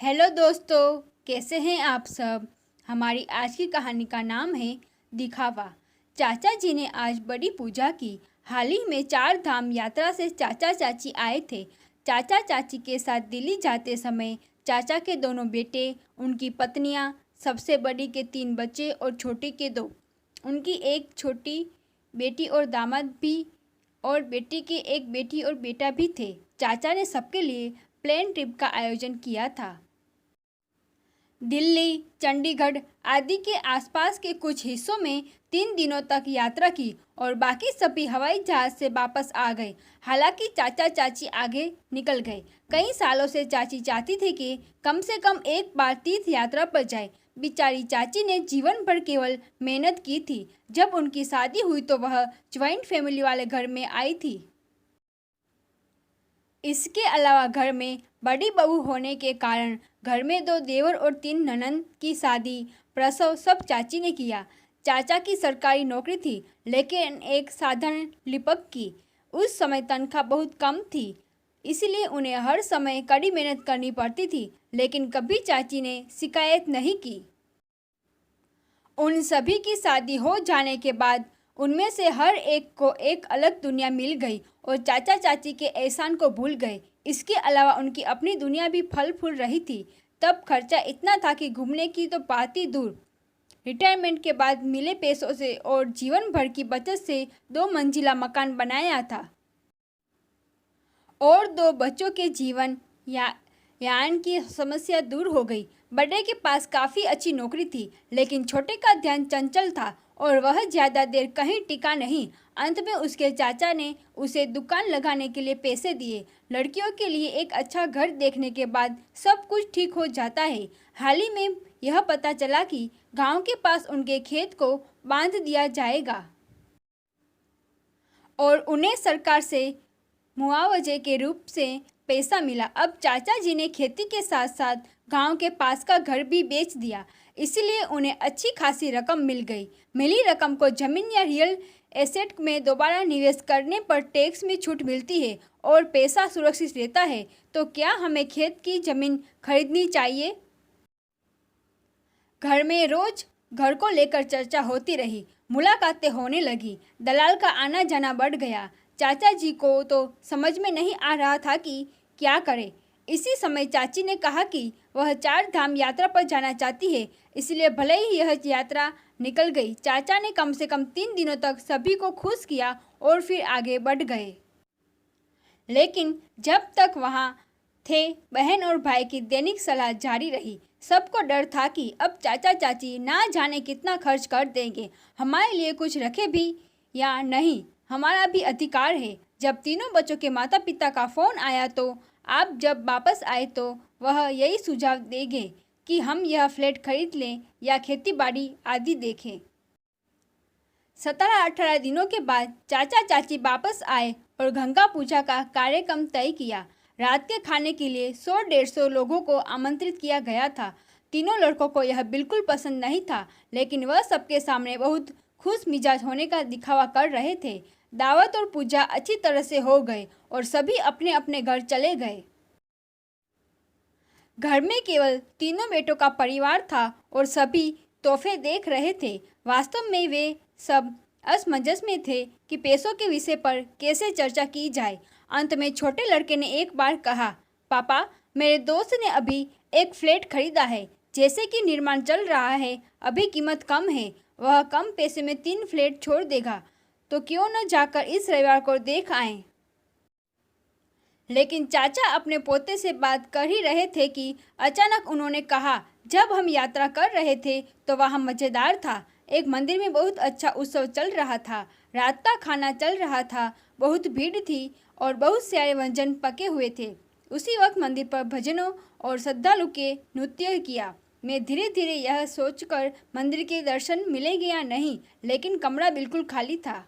Hello दोस्तों, कैसे हैं आप सब। हमारी आज की कहानी का नाम है दिखावा। चाचा जी ने आज बड़ी पूजा की। हाल ही में 4 धाम यात्रा से चाचा चाची आए थे। चाचा चाची के साथ दिल्ली जाते समय चाचा के दोनों बेटे, उनकी पत्नियां, सबसे बड़ी के 3 बच्चे और छोटी के 2, उनकी एक छोटी बेटी और दामाद भी, और बेटी की एक बेटी और बेटा भी थे। चाचा ने सबके लिए प्लेन ट्रिप का आयोजन किया था। दिल्ली, चंडीगढ़ आदि के आसपास के कुछ हिस्सों में 3 दिनों तक यात्रा की और बाकी सभी हवाई जहाज से वापस आ गए। हालांकि चाचा चाची आगे निकल गए। कई सालों से चाची चाहती थी कि कम से कम एक बार तीर्थ यात्रा पर जाए। बेचारी चाची ने जीवन भर केवल मेहनत की थी। जब उनकी शादी हुई तो वह ज्वाइंट फैमिली वाले घर में आई थी। इसके अलावा घर में बड़ी बहू होने के कारण घर में 2 देवर और 3 ननंद की शादी, प्रसव सब चाची ने किया। चाचा की सरकारी नौकरी थी, लेकिन एक साधारण लिपिक की। उस समय तनख्वाह बहुत कम थी, इसलिए उन्हें हर समय कड़ी मेहनत करनी पड़ती थी, लेकिन कभी चाची ने शिकायत नहीं की। उन सभी की शादी हो जाने के बाद उनमें से हर एक को एक अलग दुनिया मिल गई और चाचा चाची के एहसान को भूल गए। इसके अलावा उनकी अपनी दुनिया भी फल फूल रही थी। तब खर्चा इतना था कि घूमने की तो बात ही दूर। रिटायरमेंट के बाद मिले पैसों से और जीवन भर की बचत से 2 मंजिला मकान बनाया था और 2 बच्चों के जीवन यान की समस्या दूर हो गई। बड़े के पास काफ़ी अच्छी नौकरी थी, लेकिन छोटे का ध्यान चंचल था और वह ज़्यादा देर कहीं टिका नहीं। अंत में उसके चाचा ने उसे दुकान लगाने के लिए पैसे दिए। लड़कियों के लिए एक अच्छा घर देखने के बाद सब कुछ ठीक हो जाता है। हाल ही में यह पता चला कि गांव के पास उनके खेत को बांध दिया जाएगा और उन्हें सरकार से मुआवजे के रूप से पैसा मिला। अब चाचा जी ने खेती के साथ साथ गांव के पास का घर भी बेच दिया, इसलिए उन्हें अच्छी खासी रकम मिल गई। मिली रकम को जमीन या रियल एसेट में दोबारा निवेश करने पर टैक्स में छूट मिलती है और पैसा सुरक्षित रहता है। तो क्या हमें खेत की जमीन खरीदनी चाहिए? घर में रोज घर को लेकर चर्चा होती रही। मुलाकातें होने लगी। दलाल का आना जाना बढ़ गया। चाचा जी को तो समझ में नहीं आ रहा था कि क्या करे। इसी समय चाची ने कहा कि वह 4 धाम यात्रा पर जाना चाहती है, इसलिए भले ही यह यात्रा निकल गई। चाचा ने कम से कम 3 दिनों तक सभी को खुश किया और फिर आगे बढ़ गए। लेकिन जब तक वहाँ थे, बहन और भाई की दैनिक सलाह जारी रही। सबको डर था कि अब चाचा चाची ना जाने कितना खर्च कर देंगे, हमारे लिए कुछ रखे भी या नहीं, हमारा भी अधिकार है। जब तीनों बच्चों के माता पिता का फ़ोन आया तो आप जब वापस आए तो वह यही सुझाव देंगे कि हम यह फ्लैट खरीद लें या खेती बाड़ी आदि देखें। 17-18 दिनों के बाद चाचा चाची वापस आए और गंगा पूजा का कार्यक्रम तय किया। रात के खाने के लिए 100-150 लोगों को आमंत्रित किया गया था। तीनों लड़कों को यह बिल्कुल पसंद नहीं था, लेकिन वह सबके सामने बहुत खुश मिजाज होने का दिखावा कर रहे थे। दावत और पूजा अच्छी तरह से हो गए और सभी अपने अपने घर चले गए। घर में केवल तीनों बेटों का परिवार था और सभी तोहफे देख रहे थे। वास्तव में वे सब असमंजस में थे कि पैसों के विषय पर कैसे चर्चा की जाए। अंत में छोटे लड़के ने एक बार कहा, पापा, मेरे दोस्त ने अभी एक फ्लैट खरीदा है। जैसे कि निर्माण चल रहा है, अभी कीमत कम है, वह कम पैसे में 3 फ्लैट छोड़ देगा, तो क्यों न जाकर इस रविवार को देख आएं। लेकिन चाचा अपने पोते से बात कर ही रहे थे कि अचानक उन्होंने कहा, जब हम यात्रा कर रहे थे तो वहाँ मज़ेदार था। एक मंदिर में बहुत अच्छा उत्सव चल रहा था। रात का खाना चल रहा था, बहुत भीड़ थी और बहुत सारे व्यंजन पके हुए थे। उसी वक्त मंदिर पर भजनों और श्रद्धालु के नृत्य किया। मैं धीरे धीरे यह सोचकर मंदिर के दर्शन मिलेंगे या नहीं, लेकिन कमरा बिल्कुल खाली था।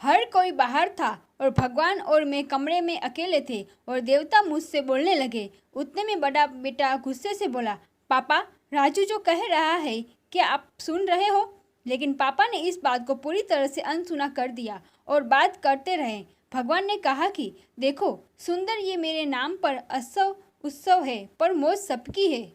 हर कोई बाहर था और भगवान और मैं कमरे में अकेले थे और देवता मुझसे बोलने लगे। उतने में बड़ा बेटा गुस्से से बोला, पापा, राजू जो कह रहा है क्या आप सुन रहे हो? लेकिन पापा ने इस बात को पूरी तरह से अनसुना कर दिया और बात करते रहे। भगवान ने कहा कि देखो सुंदर, ये मेरे नाम पर उत्सव है, पर मौज सबकी है।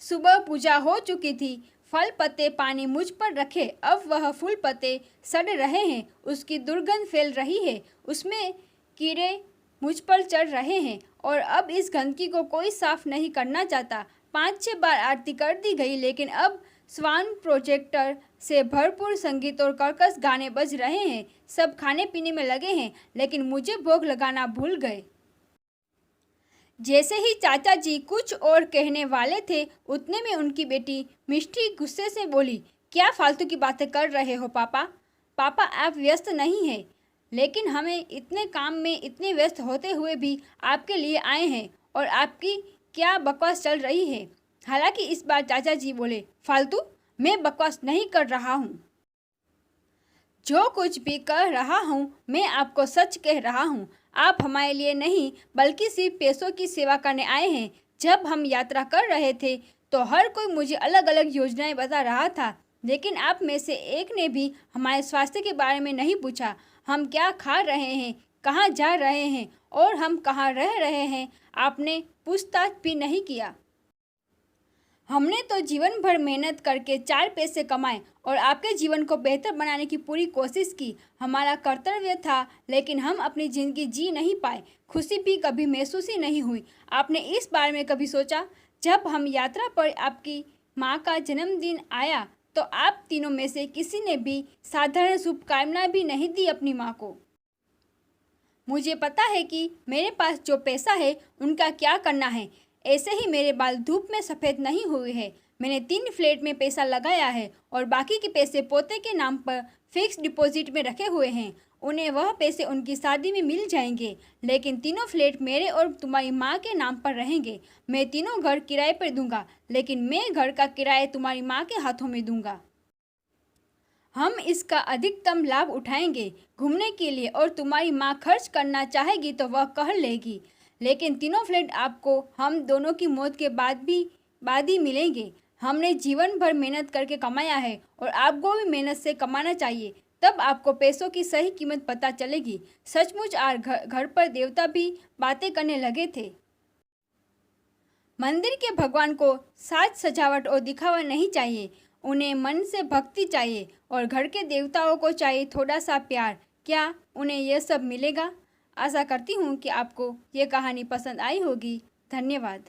सुबह पूजा हो चुकी थी। फल पत्ते पानी मुझ पर रखे, अब वह फूल पत्ते सड़ रहे हैं, उसकी दुर्गंध फैल रही है, उसमें कीड़े मुझ पर चढ़ रहे हैं और अब इस गंदगी को कोई साफ नहीं करना चाहता। 5-6 बार आरती कर दी गई, लेकिन अब स्वान प्रोजेक्टर से भरपूर संगीत और कर्कश गाने बज रहे हैं। सब खाने पीने में लगे हैं, लेकिन मुझे भोग लगाना भूल गए। जैसे ही चाचा जी कुछ और कहने वाले थे, उतने में उनकी बेटी मिष्टी गुस्से से बोली, क्या फालतू की बातें कर रहे हो पापा? पापा, आप व्यस्त नहीं हैं, लेकिन हमें इतने काम में इतने व्यस्त होते हुए भी आपके लिए आए हैं और आपकी क्या बकवास चल रही है। हालांकि इस बार चाचा जी बोले, फालतू? मैं बकवास नहीं कर रहा हूँ। जो कुछ भी कह रहा हूँ मैं आपको सच कह रहा हूँ। आप हमारे लिए नहीं, बल्कि सिर्फ पैसों की सेवा करने आए हैं। जब हम यात्रा कर रहे थे तो हर कोई मुझे अलग अलग योजनाएं बता रहा था, लेकिन आप में से एक ने भी हमारे स्वास्थ्य के बारे में नहीं पूछा। हम क्या खा रहे हैं, कहाँ जा रहे हैं और हम कहाँ रह रहे हैं, आपने पूछताछ भी नहीं किया। हमने तो जीवन भर मेहनत करके 4 पैसे कमाए और आपके जीवन को बेहतर बनाने की पूरी कोशिश की। हमारा कर्तव्य था, लेकिन हम अपनी ज़िंदगी जी नहीं पाए। खुशी भी कभी महसूस ही नहीं हुई। आपने इस बारे में कभी सोचा? जब हम यात्रा पर आपकी माँ का जन्मदिन आया तो आप तीनों में से किसी ने भी साधारण शुभकामनाएं भी नहीं दी अपनी माँ को। मुझे पता है कि मेरे पास जो पैसा है उनका क्या करना है। ऐसे ही मेरे बाल धूप में सफ़ेद नहीं हुए हैं। मैंने 3 फ्लैट में पैसा लगाया है और बाकी के पैसे पोते के नाम पर फिक्स डिपॉजिट में रखे हुए हैं। उन्हें वह पैसे उनकी शादी में मिल जाएंगे, लेकिन तीनों फ्लैट मेरे और तुम्हारी माँ के नाम पर रहेंगे। मैं तीनों घर किराए पर दूंगा, लेकिन मैं घर का किराया तुम्हारी माँ के हाथों में दूंगा। हम इसका अधिकतम लाभ उठाएंगे घूमने के लिए, और तुम्हारी माँ खर्च करना चाहेगी तो वह कर लेगी, लेकिन तीनों फ्लैट आपको हम दोनों की मौत के बाद ही मिलेंगे। हमने जीवन भर मेहनत करके कमाया है और आपको भी मेहनत से कमाना चाहिए, तब आपको पैसों की सही कीमत पता चलेगी। सचमुच आज घर पर देवता भी बातें करने लगे थे। मंदिर के भगवान को साज सजावट और दिखावा नहीं चाहिए, उन्हें मन से भक्ति चाहिए, और घर के देवताओं को चाहिए थोड़ा सा प्यार। क्या उन्हें यह सब मिलेगा? आशा करती हूँ कि आपको ये कहानी पसंद आई होगी। धन्यवाद।